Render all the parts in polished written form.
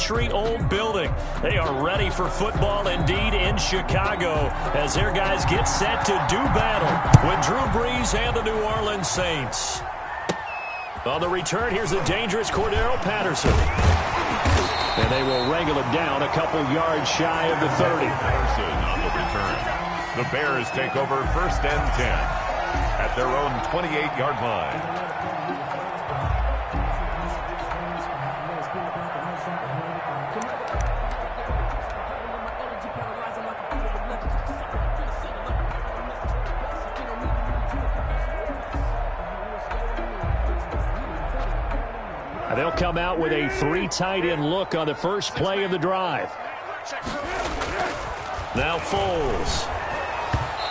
century-old building. They are ready for football indeed in Chicago as their guys get set to do battle with Drew Brees and the New Orleans Saints. On the return, here's the dangerous Cordero Patterson. And they will wrangle it down a couple yards shy of the 30. Patterson on the return. The Bears take over 1st and 10 at their own 28-yard line. They'll come out with a 3 tight end look on the first play of the drive. Now Foles.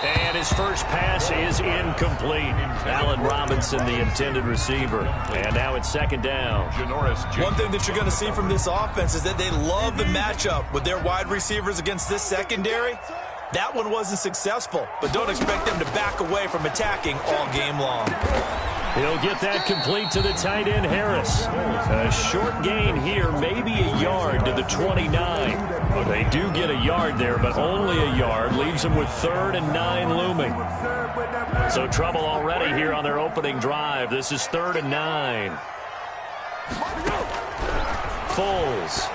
And his first pass is incomplete. Allen Robinson, the intended receiver. And now it's 2nd down. One thing that you're going to see from this offense is that they love the matchup with their wide receivers against this secondary. That one wasn't successful, but don't expect them to back away from attacking all game long. He'll get that complete to the tight end, Harris. A short gain here, maybe a yard to the 29. They do get a yard there, but only a yard. Leaves them with 3rd and 9 looming. So trouble already here on their opening drive. This is 3rd and 9. Foles.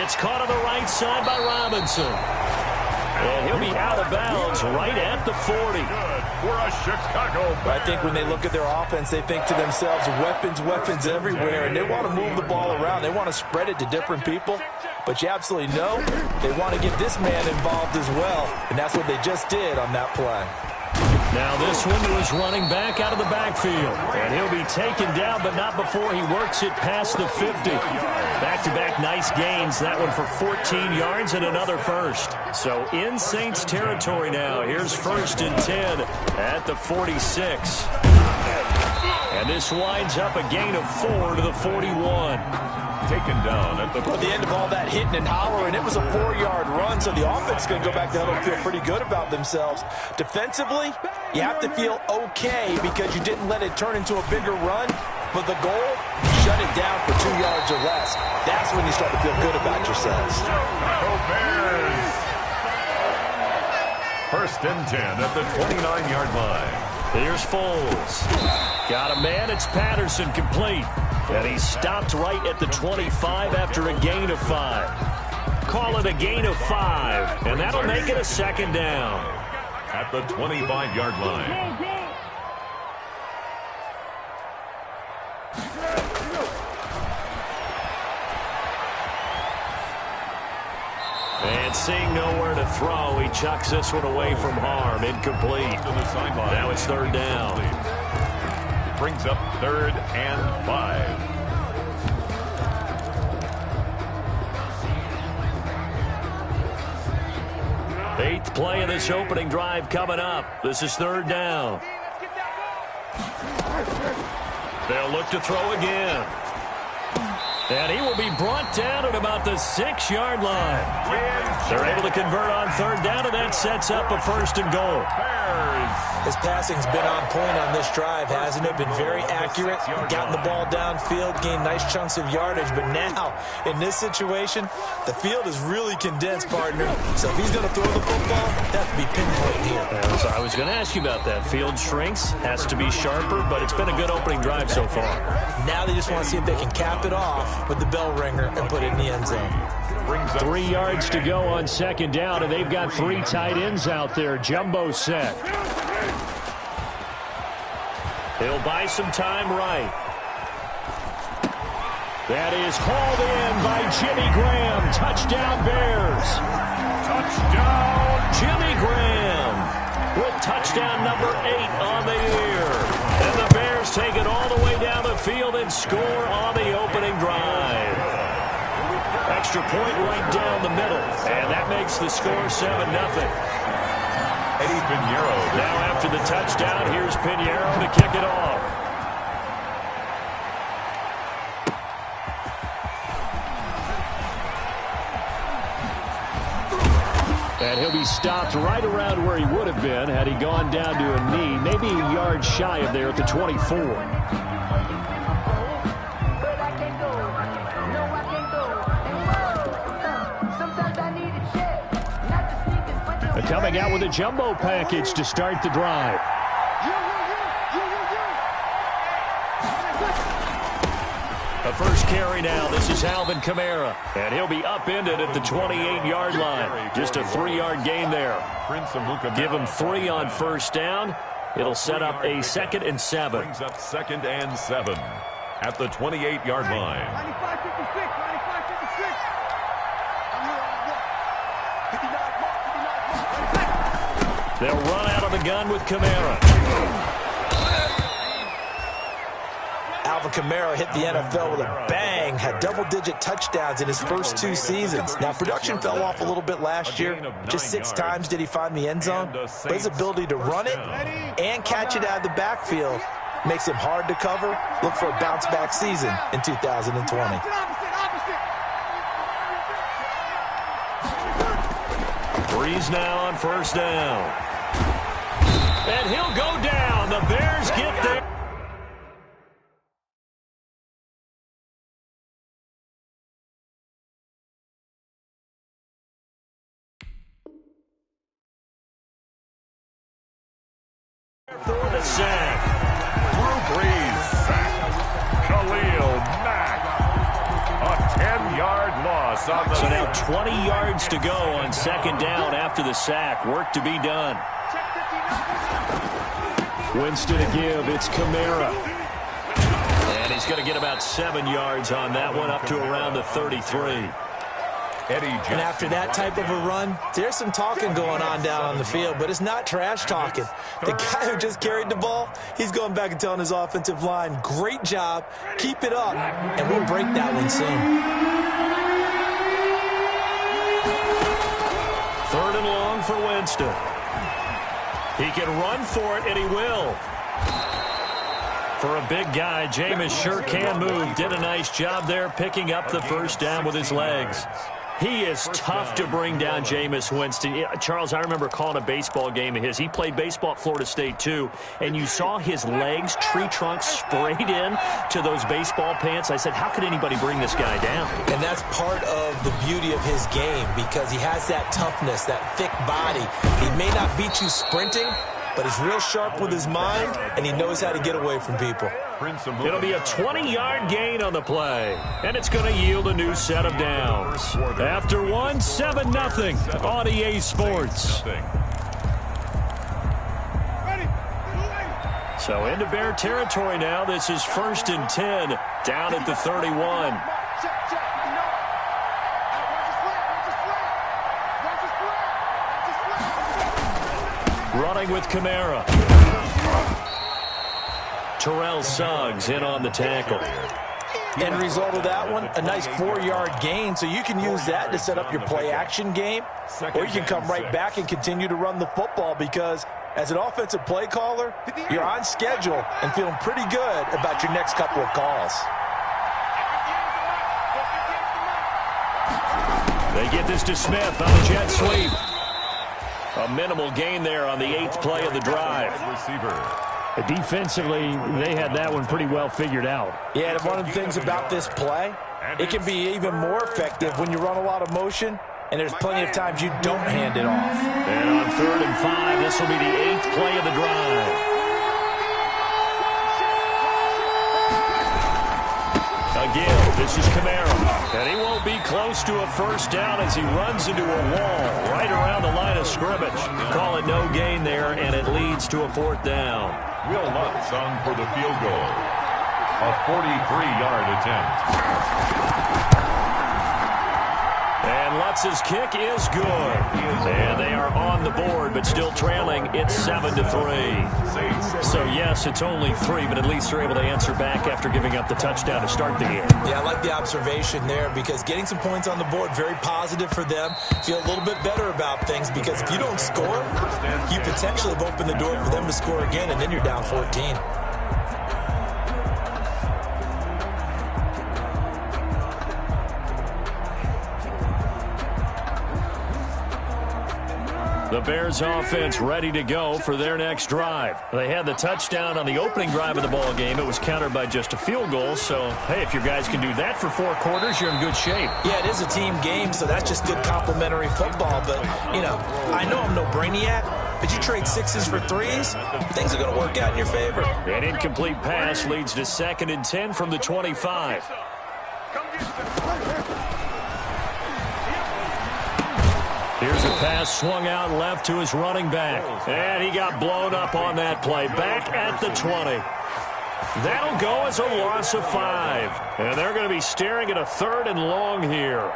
It's caught on the right side by Robinson. And he'll be out of bounds right at the 40. For a Chicago Bears. I think when they look at their offense, they think to themselves, weapons everywhere, and they want to move the ball around. They want to spread it to different people. But you absolutely know they want to get this man involved as well, and that's what they just did on that play. Now this one was running back out of the backfield. And he'll be taken down, but not before he works it past the 50. Back-to-back nice gains. That one for 14 yards and another first. So in Saints territory now. Here's 1st and 10 at the 46. And this winds up a gain of 4 to the 41. Taken down at the end of all that hitting and hollering, it was a 4-yard run, so the offense is going to go back down and feel pretty good about themselves. Defensively, you have to feel okay because you didn't let it turn into a bigger run, but the goal, shut it down for 2 yards or less. That's when you start to feel good about yourselves. Chicago Bears. 1st and 10 at the 29-yard line. Here's Foles. Got a man. It's Patterson complete. And he stopped right at the 25 after a gain of 5. Call it a gain of 5. And that'll make it a 2nd down. At the 25-yard line. And seeing nowhere to throw, he chucks this one away from harm. Incomplete. Now it's 3rd down. Brings up 3rd and 5. Eighth play of this opening drive coming up. This is 3rd down. They'll look to throw again. And he will be brought down at about the 6-yard line. They're able to convert on 3rd down, and that sets up a 1st and goal. His passing's been on point on this drive, hasn't it? Been very accurate, gotten the ball downfield, gained nice chunks of yardage. But now, in this situation, the field is really condensed, partner. So if he's going to throw the football, that has to be pinpoint here. So I was going to ask you about that. Field shrinks, has to be sharper, but it's been a good opening drive so far. Now they just want to see if they can cap it off with the bell ringer and put it in the end zone. 3 yards to go on 2nd down, and they've got 3 tight ends out there. Jumbo set. He'll buy some time right. That is hauled in by Jimmy Graham. Touchdown, Bears. Touchdown, Jimmy Graham with touchdown number 8 on the year. And the Bears take it all the way down the field and score on the opening drive. Extra point right down the middle. And that makes the score 7-0. Eddie Pinheiro. Now after the touchdown, here's Pinheiro to kick it off. And he'll be stopped right around where he would have been had he gone down to a knee, maybe a yard shy of there at the 24. Coming out with a jumbo package to start the drive. The first carry now. This is Alvin Kamara. And he'll be upended at the 28-yard line. Just a 3-yard gain there. Give him 3 on first down. It'll set up a 2nd and 7. Brings up 2nd and 7 at the 28-yard line. 95-56. They'll run out of the gun with Kamara. Alvin Kamara hit the NFL with a bang, had double-digit touchdowns in his first 2 seasons. Now, production fell off a little bit last year. Just 6 times did he find the end zone. But his ability to run it and catch it out of the backfield makes him hard to cover. Look for a bounce-back season in 2020. Breeze now on first down. And he'll go down. The Bears get there. For the sack. Drew Brees sacked. Khalil Mack. A 10-yard loss on the So now 20 yards to go on second down after the sack. Work to be done. Winston to give. It's Kamara. And he's going to get about 7 yards on that one, up to around the 33. And after that type of a run, there's some talking going on down on the field, but it's not trash talking. The guy who just carried the ball, he's going back and telling his offensive line, great job, keep it up, and we'll break that one soon. 3rd and long for Winston. He can run for it, and he will. For a big guy, Jameis sure can move. Did a nice job there picking up the first down with his legs. He is tough to bring down, Jameis Winston. Yeah, Charles, I remember calling a baseball game of his. He played baseball at Florida State, too, and you saw his legs, tree trunks sprayed in to those baseball pants. I said, how could anybody bring this guy down? And that's part of the beauty of his game because he has that toughness, that thick body. He may not beat you sprinting, but he's real sharp with his mind, and he knows how to get away from people. It'll be a 20-yard gain on the play, and it's going to yield a new set of downs. After one, 7-0 on EA Sports. So into Bear territory now. This is 1st and 10 down at the 31. Running with Kamara. Terrell Suggs in on the tackle. End result of that one, a nice 4-yard gain, so you can use that to set up your play-action game, or you can come right back and continue to run the football because as an offensive play caller, you're on schedule and feeling pretty good about your next couple of calls. They get this to Smith on a jet sweep. A minimal gain there on the 8th play of the drive. Defensively, they had that one pretty well figured out. Yeah, and one of the things about this play, it can be even more effective when you run a lot of motion, and there's plenty of times you don't hand it off. And on 3rd and 5, this will be the 8th play of the drive. Again, this is Kamara. And he won't be close to a first down as he runs into a wall right around the line of scrimmage. Call it no gain there, and it leads to a 4th down. Will Lutz on for the field goal. A 43-yard attempt. And Lutz's kick is good. And they are on the board, but still trailing. It's 7-3. So, yes, it's only 3, but at least they're able to answer back after giving up the touchdown to start the game. Yeah, I like the observation there because getting some points on the board, very positive for them. Feel a little bit better about things because if you don't score, you potentially have opened the door for them to score again, and then you're down 14. The Bears offense ready to go for their next drive. They had the touchdown on the opening drive of the ball game. It was countered by just a field goal. So, hey, if your guys can do that for 4 quarters, you're in good shape. Yeah, it is a team game, so that's just good complimentary football. But, you know, I know I'm no brainiac, but you trade 6s for 3s, things are going to work out in your favor. An incomplete pass leads to 2nd and 10 from the 25. Here's a pass swung out left to his running back. And he got blown up on that play. Back at the 20. That'll go as a loss of 5. And they're going to be staring at a 3rd and long here.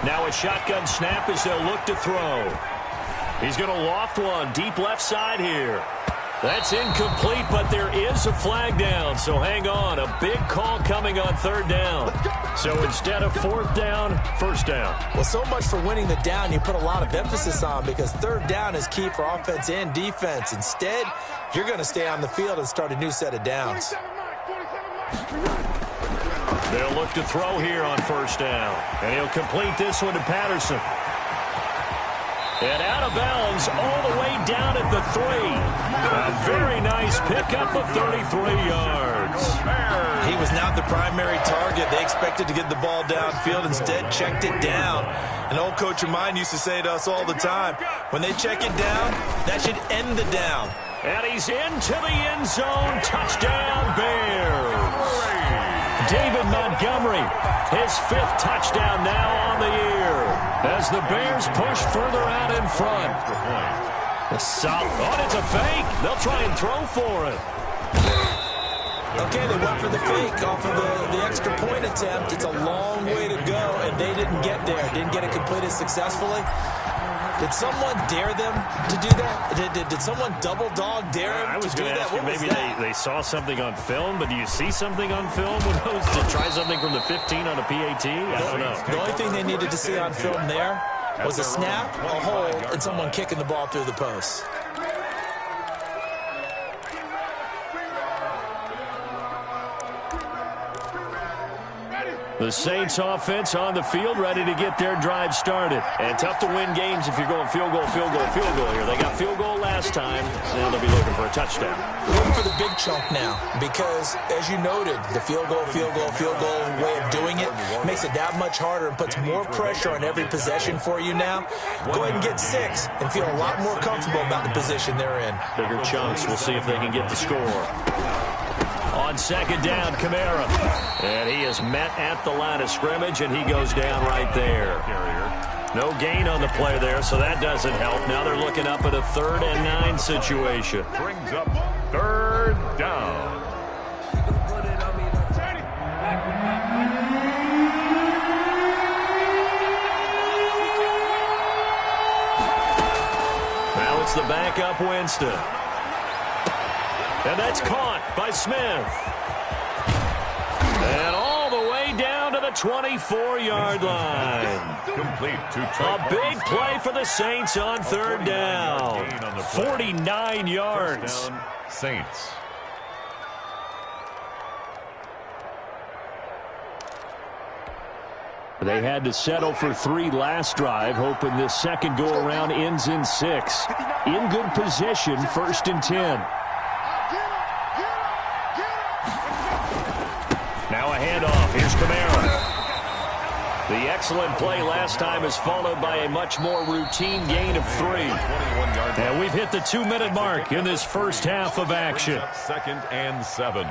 Now a shotgun snap as they'll look to throw. He's going to loft one deep left side here. That's incomplete, but there is a flag down, so hang on. A big call coming on 3rd down. So instead of 4th down, 1st down. Well, so much for winning the down you put a lot of emphasis on, because 3rd down is key for offense and defense. Instead, you're going to stay on the field and start a new set of downs. They'll look to throw here on 1st down. And he'll complete this one to Patterson. And out of bounds all the way down at the 3. A very nice pickup of 33 yards. He was not the primary target. They expected to get the ball downfield. Instead, checked it down. An old coach of mine used to say to us all the time, when they check it down, that should end the down. And he's into the end zone. Touchdown, Bears. David Montgomery, his 5th touchdown now on the year, as the Bears push further out in front. Oh, it's a fake. They'll try and throw for it. Okay, they went for the fake off of the extra point attempt. It's a long way to go, and they didn't get there. Didn't get it completed successfully. Did someone dare them to do that? Did someone double dog dare them to do that? I was going to ask you, maybe they saw something on film, but do you see something on film to try something from the 15 on a PAT? I don't know. The only thing they needed to see on film there was a snap, a hold, and someone kicking the ball through the post. The Saints offense on the field, ready to get their drive started. And tough to win games if you're going field goal, field goal, field goal here. They got field goal last time, and they'll be looking for a touchdown. Looking for the big chunk now, because, as you noted, the field goal way of doing it makes it that much harder and puts more pressure on every possession for you now. Go ahead and get 6 and feel a lot more comfortable about the position they're in. Bigger chunks. We'll see if they can get the score. On 2nd down, Kamara. And he is met at the line of scrimmage, and he goes down right there. No gain on the play there, so that doesn't help. Now they're looking up at a 3rd and 9 situation. Brings up 3rd down. Now it's the backup Winston. And that's caught by Smith. And all the way down to the 24-yard line. Complete to a big play for the Saints on 3rd down. 49 yards. Saints. They had to settle for 3 last drive, hoping this second go-around ends in 6. In good position, 1st and 10. Now a handoff. Here's Kamara. The excellent play last time is followed by a much more routine gain of 3. And we've hit the 2-minute mark in this first half of action. 2nd and 7.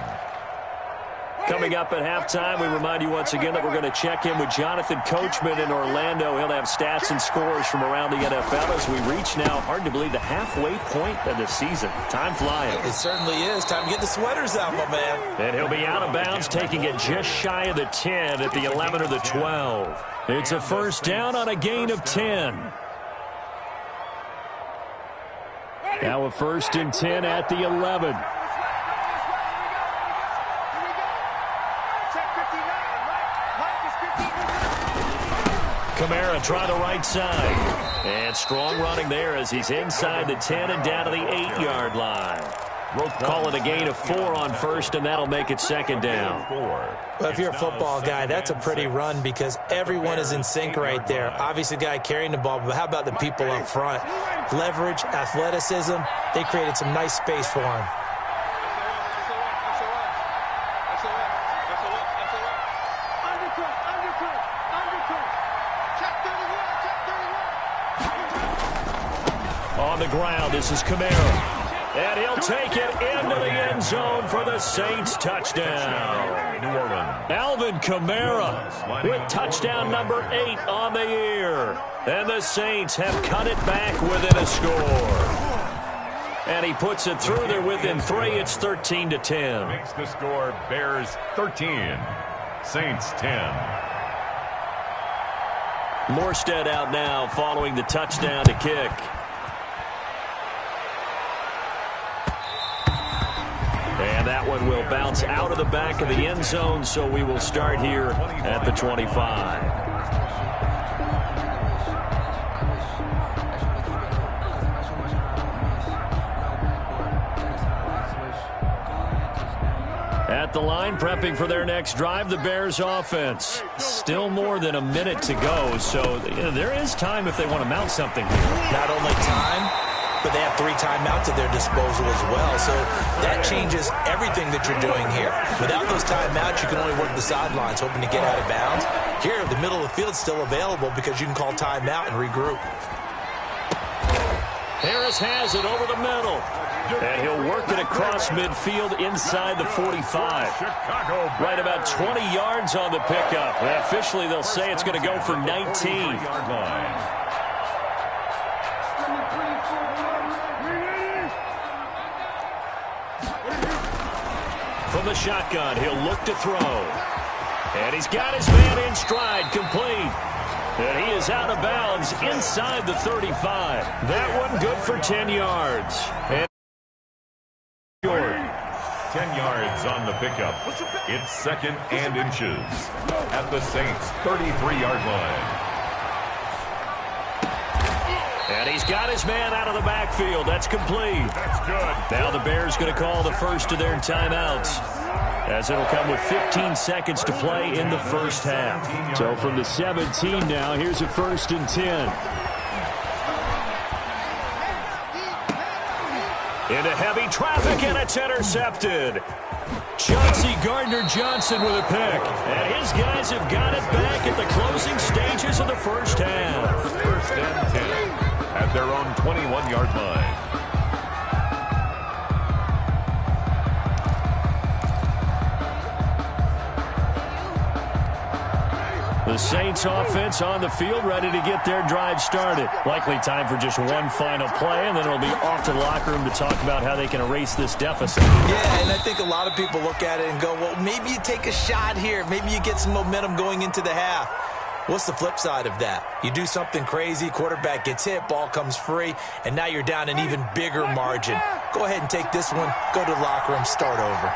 Coming up at halftime, we remind you once again that we're going to check in with Jonathan Coachman in Orlando. He'll have stats and scores from around the NFL as we reach now, hard to believe, the halfway point of the season. Time flying. It certainly is. Time to get the sweaters out, my man. And he'll be out of bounds, taking it just shy of the 10 at the 11 or the 12. It's a 1st down on a gain of 10. Now a 1st and 10 at the 11. Kamara try the right side. And strong running there as he's inside the 10 and down to the 8-yard line. Call it a gain of 4 on first, and that'll make it second down. Well, if you're a football guy, that's a pretty run because everyone is in sync right there. Obviously, the guy carrying the ball, but how about the people up front? Leverage, athleticism, they created some nice space for him. On the ground, this is Kamara. And he'll take it into the end zone for the Saints touchdown. New Orleans. Alvin Kamara with touchdown number 8 on the year. And the Saints have cut it back within a score. And he puts it through there within 3. It's 13-10. Makes the score Bears 13, Saints 10. Morstead out now following the touchdown to kick. And that one will bounce out of the back of the end zone, so we will start here at the 25. At the line, prepping for their next drive, the Bears offense. Still more than a minute to go, so there is time if they want to mount something here. Not only time, but they have 3 timeouts at their disposal as well. So that changes everything that you're doing here. Without those timeouts, you can only work the sidelines, hoping to get out of bounds. Here, the middle of the field is still available because you can call timeout and regroup. Harris has it over the middle. And he'll work it across midfield inside the 45. Right about 20 yards on the pickup. And officially, they'll say it's going to go for 19. From the shotgun, he'll look to throw. And he's got his man in stride, complete. And he is out of bounds inside the 35. That one good for 10 yards. And 10 yards on the pickup. It's 2nd and inches at the Saints' 33-yard line. And he's got his man out of the backfield. That's complete. That's good. Now the Bears going to call the first of their timeouts, as it'll come with 15 seconds to play in the first half. So from the 17 now, here's a 1st and 10. Into heavy traffic, and it's intercepted. Chauncey Gardner-Johnson with a pick. And his guys have got it back at the closing stages of the first half. 1st and 10 at their own 21-yard line. The Saints offense on the field, ready to get their drive started. Likely time for just one final play, and then it'll be off to the locker room to talk about how they can erase this deficit. Yeah, and I think a lot of people look at it and go, well, maybe you take a shot here. Maybe you get some momentum going into the half. What's the flip side of that? You do something crazy, quarterback gets hit, ball comes free, and now you're down an even bigger margin. Go ahead and take this one, go to the locker room, start over.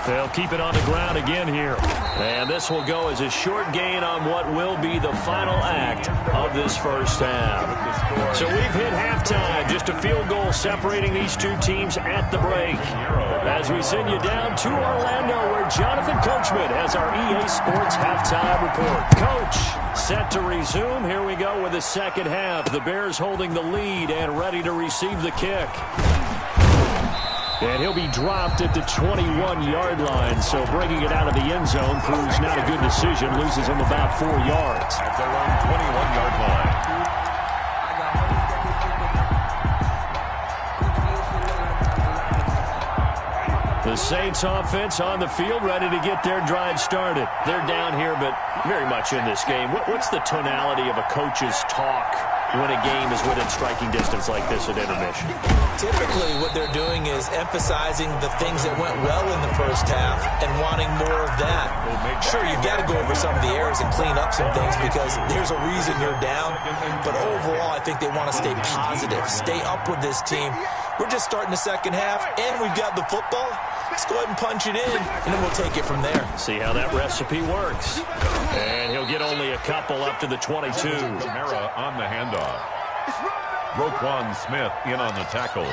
They'll keep it on the ground again here. And this will go as a short gain on what will be the final act of this first half. So we've hit halftime. Just a field goal separating these two teams at the break. As we send you down to Orlando, where Jonathan Coachman has our EA Sports halftime report. Coach, set to resume. Here we go with the second half. The Bears holding the lead and ready to receive the kick. And he'll be dropped at the 21-yard line, so bringing it out of the end zone proves not a good decision. Loses him about 4 yards. At their own 21-yard line. The Saints offense on the field, ready to get their drive started. They're down here, but very much in this game. What's the tonality of a coach's talk when a game is within striking distance like this at intermission? Typically, what they're doing is emphasizing the things that went well in the first half and wanting more of that. Sure, you've got to go over some of the errors and clean up some things because there's a reason you're down. But overall, I think they want to stay positive, stay up with this team, We're just starting the second half, and we've got the football. Let's go ahead and punch it in, and then we'll take it from there. See how that recipe works. And he'll get only a couple up to the 22. Kamara on the handoff. Roquan Smith in on the tackle.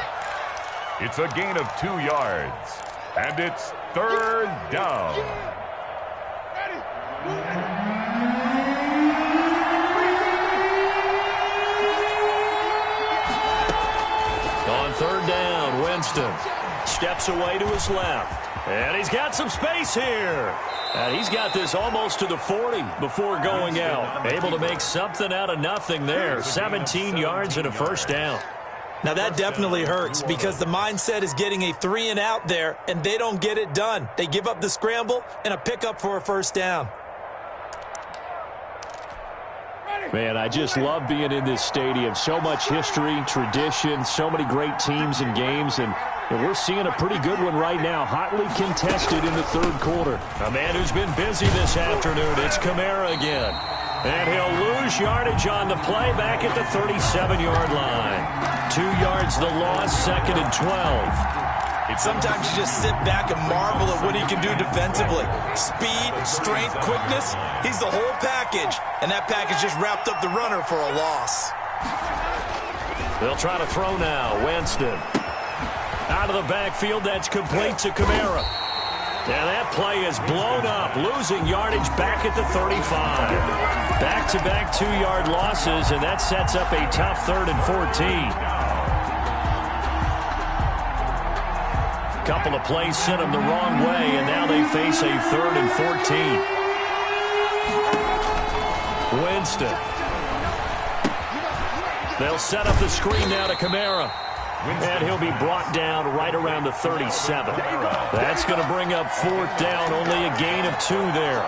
It's a gain of 2 yards. And it's third down. On third down, Winston steps away to his left. And he's got some space here. And he's got this almost to the 40 before going out. Able to make something out of nothing there. 17 yards and a first down. Now that definitely hurts because the mindset is getting a 3 and out there, and they don't get it done. They give up the scramble and a pickup for a first down. Man, I just love being in this stadium. So much history, tradition, so many great teams and games, and we're seeing a pretty good one right now, hotly contested in the third quarter. A man who's been busy this afternoon, it's Kamara again. And he'll lose yardage on the play back at the 37-yard line. 2 yards the loss, second and 12. Sometimes you just sit back and marvel at what he can do defensively. Speed, strength, quickness, he's the whole package. And that package just wrapped up the runner for a loss. They'll try to throw now. Winston. Out of the backfield, that's complete to Kamara. And that play is blown up, losing yardage back at the 35. Back-to-back 2-yard losses, and that sets up a tough 3rd and 14. Couple of plays sent them the wrong way, and now they face a 3rd and 14. Winston. They'll set up the screen now to Kamara. And he'll be brought down right around the 37. That's going to bring up 4th down, only a gain of 2 there.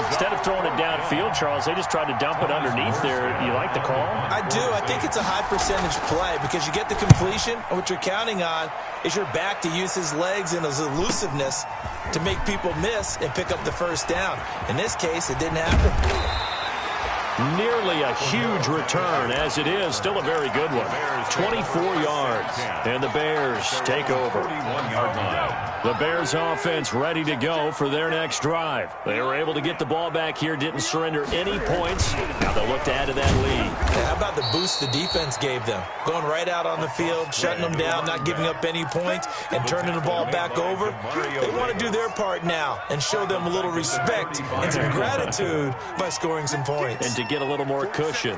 Instead of throwing it downfield, Charles, they just tried to dump it underneath there. You like the call? I do. I think it's a high percentage play because you get the completion, and what you're counting on is your back to use his legs and his elusiveness to make people miss and pick up the first down. In this case, it didn't happen. Nearly a huge return, as it is. Still a very good one. 24 yards, and the Bears take over. 41-yard line. The Bears offense ready to go for their next drive. They were able to get the ball back here, didn't surrender any points. Now they'll look to add to that lead. How about the boost the defense gave them? Going right out on the field, shutting them down, not giving up any points, and turning the ball back over. They want to do their part now and show them a little respect and some gratitude by scoring some points. And to get a little more cushion.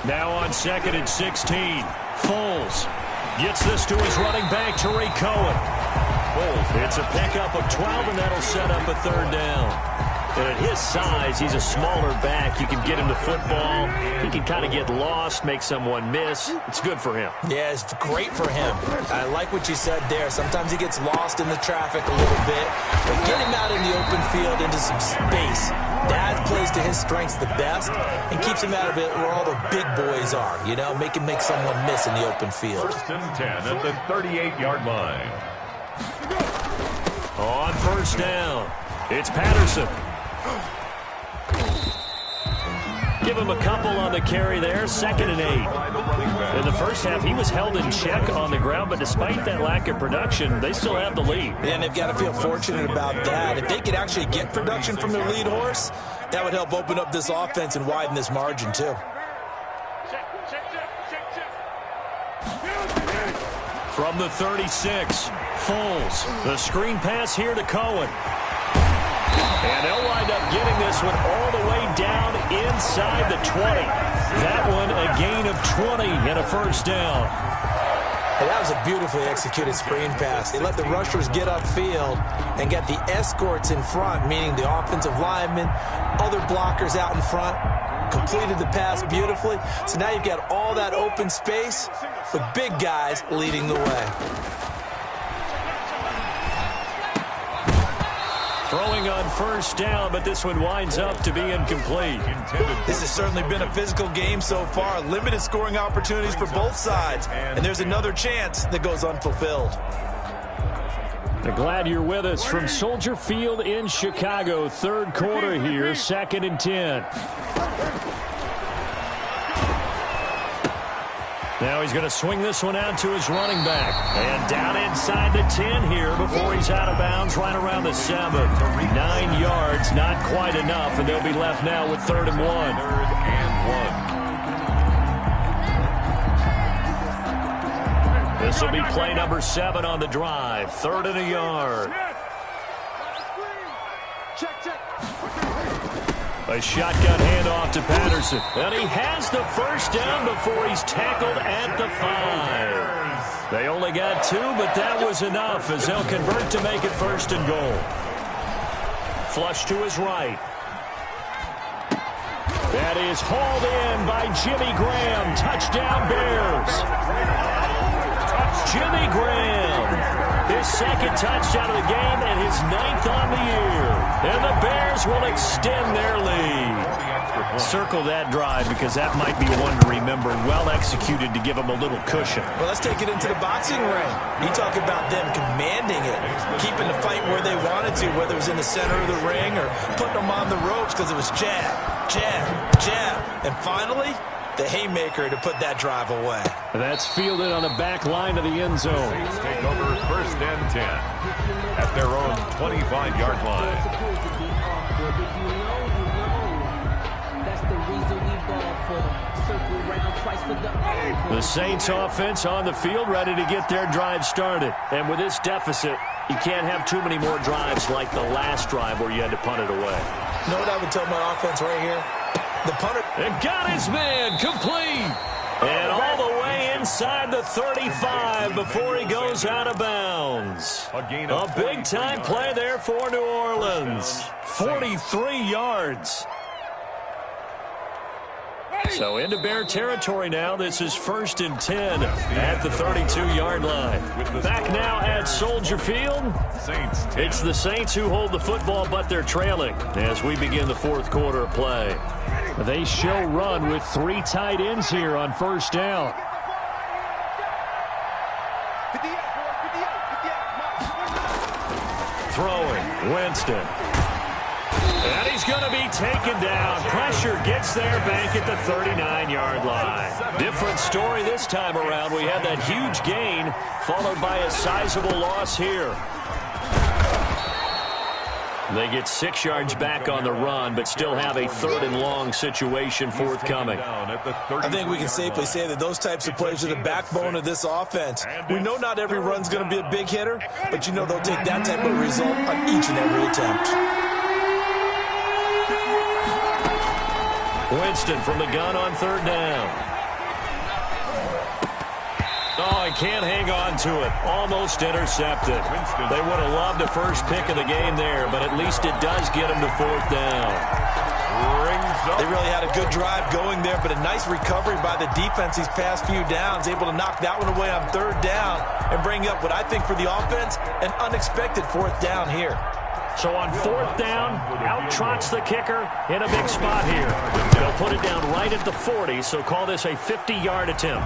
Now on 2nd and 16. Foles gets this to his running back, Tariq Cohen. It's a pickup of 12, and that'll set up a 3rd down. And at his size, he's a smaller back. You can get him to football. He can kind of get lost, make someone miss. It's good for him. Yeah, it's great for him. I like what you said there. Sometimes he gets lost in the traffic a little bit. But get him out in the open field into some space. That plays to his strengths the best and keeps him out of it where all the big boys are. You know, make someone miss in the open field. 1st and 10 at the 38-yard line. On 1st down, it's Patterson. Give him a couple on the carry there, 2nd and 8. In the first half, he was held in check on the ground, but despite that lack of production, they still have the lead. And they've got to feel fortunate about that. If they could actually get production from their lead horse, that would help open up this offense and widen this margin too. From the 36, Foles. The screen pass here to Cohen. And they'll wind up getting this one all the way down inside the 20. That one a gain of 20 and a first down. Hey, that was a beautifully executed screen pass. They let the rushers get upfield and get the escorts in front, meaning the offensive linemen, other blockers out in front, completed the pass beautifully. So now you've got all that open space with big guys leading the way. Throwing on 1st down, but this one winds up to be incomplete. This has certainly been a physical game so far. Limited scoring opportunities for both sides. And there's another chance that goes unfulfilled. I'm glad you're with us from Soldier Field in Chicago. 3rd quarter here, 2nd and 10. Now he's going to swing this one out to his running back. And down inside the 10 here before he's out of bounds right around the 7. 9 yards, not quite enough, and they'll be left now with 3rd and 1. 3rd and 1. This will be play number 7 on the drive. 3rd and a yard. A shotgun handoff to Patterson. And he has the first down before he's tackled at the 5. They only got 2, but that was enough as they'll convert to make it 1st and goal. Flush to his right. That is hauled in by Jimmy Graham. Touchdown Bears. Jimmy Graham. His 2nd touchdown of the game and his 9th on the year. And the Bears will extend their lead. Circle that drive because that might be one to remember. Well executed to give them a little cushion. Well, let's take it into the boxing ring. You talk about them commanding it, keeping the fight where they wanted to, whether it was in the center of the ring or putting them on the ropes because it was jab, jab, jab. And finally, the haymaker to put that drive away. That's fielded on the back line of the end zone. Saints take over 1st and 10 at their own 25-yard line. The Saints offense on the field ready to get their drive started. And with this deficit, you can't have too many more drives like the last drive where you had to punt it away. You know what I would tell my offense right here? The punter. And got his man complete. And all the way inside the 35 before he goes out of bounds. A big-time play there for New Orleans. 43 yards. So into Bear territory now. This is 1st and 10 at the 32-yard line. Back now at Soldier Field. It's the Saints who hold the football, but they're trailing as we begin the 4th quarter of play. They show run with 3 tight ends here on 1st down. Throwing, Winston. And he's going to be taken down. Pressure gets there back at the 39-yard line. Different story this time around. We had that huge gain followed by a sizable loss here. They get 6 yards back on the run, but still have a 3rd and long situation forthcoming. I think we can safely say that those types of plays are the backbone of this offense. We know not every run's going to be a big hitter, but you know they'll take that type of result on each and every attempt. Winston from the gun on 3rd down. Oh, he can't hang on to it. Almost intercepted. They would have loved the first pick of the game there, but at least it does get them to 4th down. They really had a good drive going there, but a nice recovery by the defense these past few downs, able to knock that one away on 3rd down and bring up what I think for the offense, an unexpected 4th down here. So on 4th down, out trots the kicker in a big spot here. They'll put it down right at the 40, so call this a 50-yard attempt.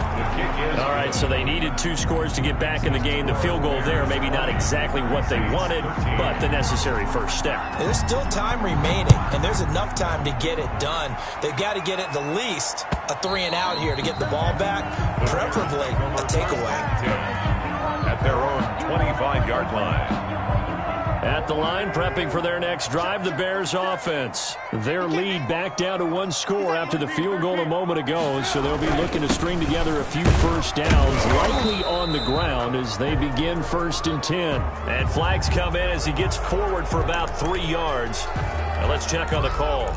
All right, so they needed 2 scores to get back in the game. The field goal there, maybe not exactly what they wanted, but the necessary first step. There's still time remaining, and there's enough time to get it done. They've got to get at the least a 3-and-out here to get the ball back, preferably a takeaway. At their own 25-yard line. At the line, prepping for their next drive, the Bears offense. Their lead back down to 1 score after the field goal a moment ago, so they'll be looking to string together a few first downs, likely on the ground as they begin 1st and 10. And flags come in as he gets forward for about 3 yards. Now let's check on the call.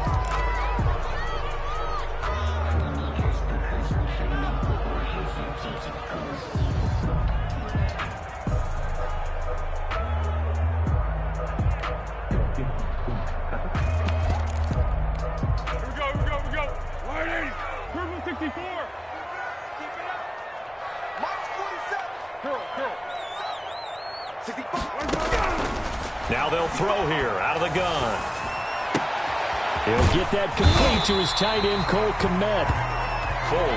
Now they'll throw here out of the gun. He'll get that complete to his tight end, Cole Kmet.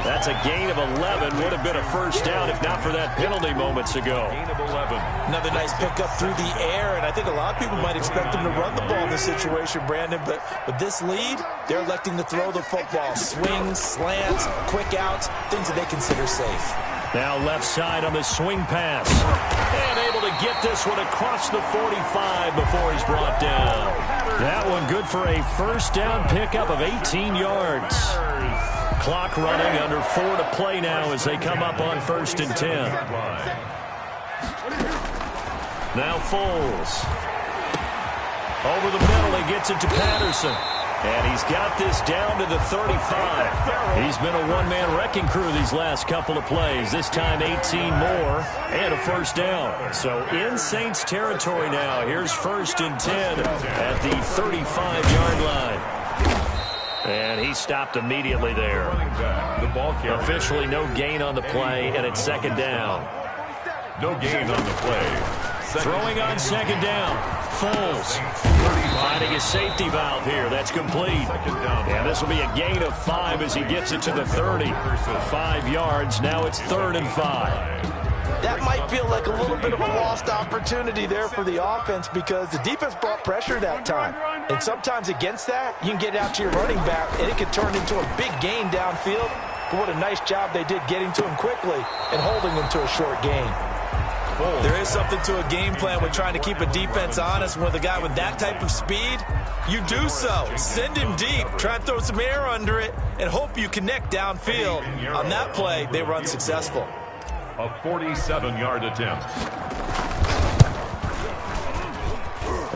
That's a gain of 11. Would have been a first down if not for that penalty moments ago. Gain of 11. Another nice pickup through the air, and I think a lot of people might expect them to run the ball in this situation, Brandon, but with this lead, they're electing to throw the football. Swings, slants, quick outs, things that they consider safe. Now left side on the swing pass. And able to get this one across the 45 before he's brought down. That one good for a first down pickup of 18 yards. Clock running, under 4 to play now as they come up on 1st and 10. Now Foles. Over the middle, he gets it to Patterson. And he's got this down to the 35. He's been a one-man wrecking crew these last couple of plays. This time 18 more and a first down. So in Saints territory now. Here's 1st and 10 at the 35-yard line. And he stopped immediately there. The ball carrier. Officially no gain on the play, and it's 2nd down. No gain on the play. Throwing on 2nd down. Foles finding his safety valve here. That's complete. And this will be a gain of 5 as he gets it to the 30. 5 yards. Now it's 3rd and 5. That might feel like a little bit of a lost opportunity there for the offense because the defense brought pressure that time. And sometimes against that, you can get out to your running back, and it can turn into a big gain downfield. But what a nice job they did getting to him quickly and holding him to a short gain. There is something to a game plan with trying to keep a defense honest. With a guy with that type of speed, you do so. Send him deep. Try and throw some air under it and hope you connect downfield. On that play, they were unsuccessful. A 47-yard attempt.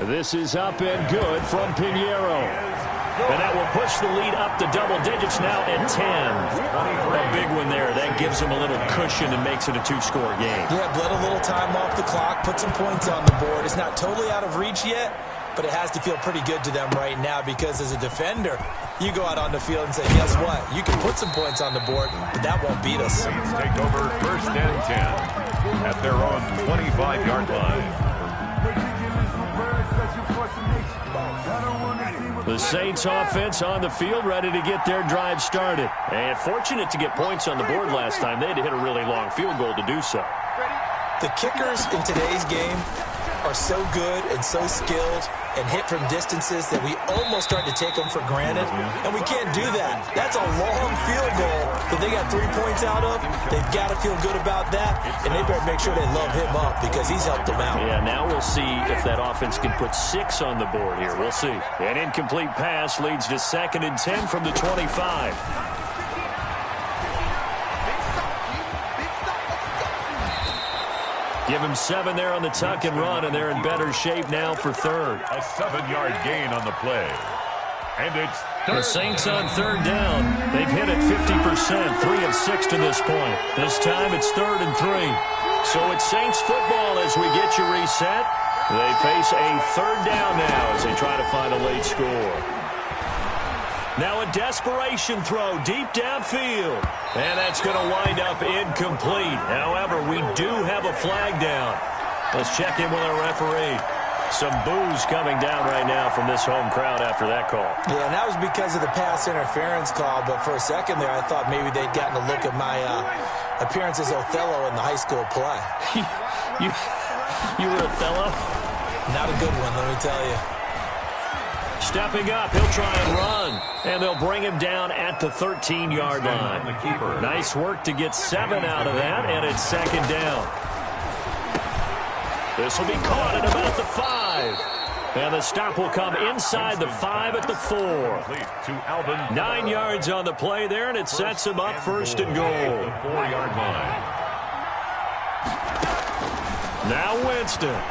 This is up and good from Pinheiro. And that will push the lead up to double digits now at 10. A big one there. That gives them a little cushion and makes it a 2-score game. Yeah, bled a little time off the clock, put some points on the board. It's not totally out of reach yet, but it has to feel pretty good to them right now because as a defender, you go out on the field and say, guess what? You can put some points on the board, but that won't beat us. Saints take over 1st and 10 at their own 25-yard line. The Saints offense on the field, ready to get their drive started. And fortunate to get points on the board last time. They had to hit a really long field goal to do so. The kickers in today's game are so good and so skilled and hit from distances that we almost start to take them for granted. And we can't do that. That's a long field goal that they got 3 points out of. They've got to feel good about that, and they better make sure they love him up because he's helped them out. Yeah, now we'll see if that offense can put 6 on the board here. We'll see. An incomplete pass leads to 2nd and 10 from the 25. Give him 7 there on the tuck and run, and they're in better shape now for 3rd. A 7-yard gain on the play. And it's The Saints on 3rd down. They've hit it 50%, 3 of 6 to this point. This time it's 3rd and 3. So it's Saints football as we get you reset. They face a 3rd down now as they try to find a late score. Now a desperation throw deep downfield. And that's going to wind up incomplete. However, we do have a flag down. Let's check in with our referee. Some boos coming down right now from this home crowd after that call. Yeah, and that was because of the pass interference call. But for a second there, I thought maybe they'd gotten a look at my appearance as Othello in the high school play. You were Othello? Not a good one, let me tell you. Stepping up, he'll try and run. And they'll bring him down at the 13-yard line. Nice work to get 7 out of that, and it's 2nd down. This will be caught at about the 5. And the stop will come inside the 5 at the 4. 9 yards on the play there, and it sets him up 1st and goal. 4-yard line. Now Winston.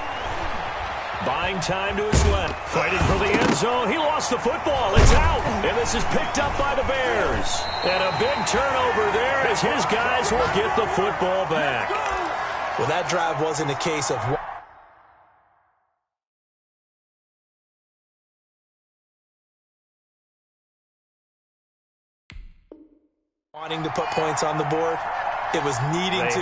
Buying time to his left. Fighting for the end zone. He lost the football. It's out. And this is picked up by the Bears. And a big turnover there as his guys will get the football back. Well, that drive wasn't a case of wanting to put points on the board. It was needing to,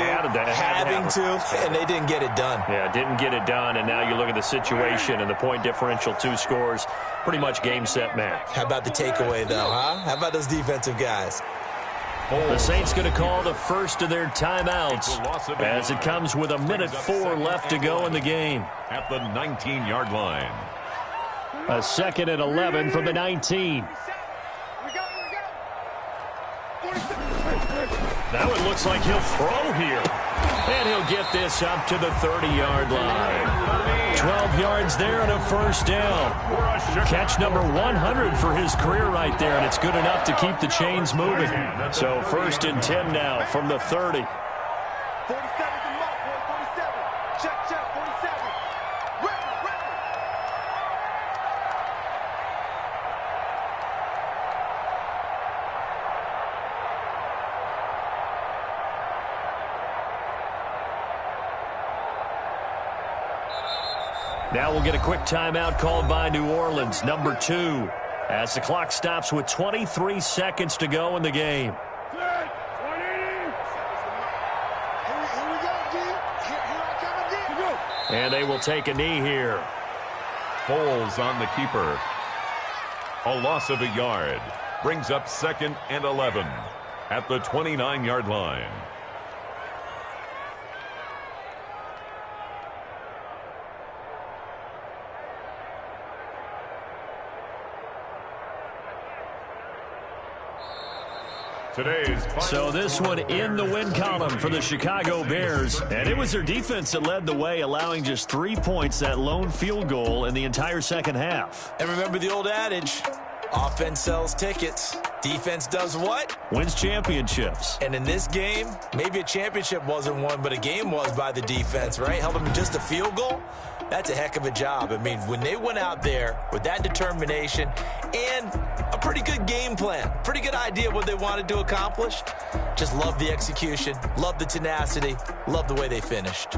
having to, and they didn't get it done. Yeah, didn't get it done, and now you look at the situation and the point differential, 2 scores, pretty much game, set, match. How about the takeaway, though, huh? How about those defensive guys? The Saints going to call the first of their timeouts as it comes with 1:04 left to go in the game. At the 19-yard line. A 2nd and 11 from the 19. Now it looks like he'll throw here. And he'll get this up to the 30-yard line. 12 yards there and a first down. Catch number 100 for his career right there, and it's good enough to keep the chains moving. So 1st and 10 now from the 30. 47 the mark, boy. 47. Check, 47. Record. Now we'll get a quick timeout called by New Orleans, number 2, as the clock stops with 23 seconds to go in the game. And they will take a knee here. Foles on the keeper. A loss of a yard. Brings up 2nd and 11 at the 29-yard line. So this one in the win column for the Chicago Bears. And it was their defense that led the way, allowing just 3 points, that lone field goal in the entire second half. And remember the old adage, offense sells tickets. Defense does what? Wins championships. And in this game, maybe a championship wasn't won, but a game was by the defense, right? Held them to just a field goal. That's a heck of a job. I mean, when they went out there with that determination and a pretty good game plan, pretty good idea of what they wanted to accomplish, just love the execution, love the tenacity, love the way they finished.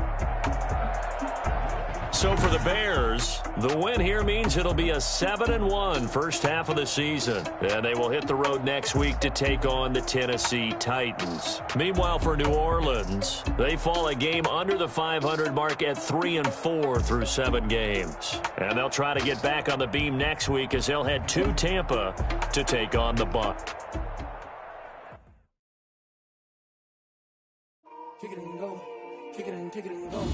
So for the Bears, the win here means it'll be a 7-1 first half of the season. And they will hit the road next week to take on the Tennessee Titans. Meanwhile, for New Orleans, they fall a game under the 500 mark at 3-4 through 7 games. And they'll try to get back on the beam next week as they'll head to Tampa to take on the Bucs. Kick it and go. Kick it and go.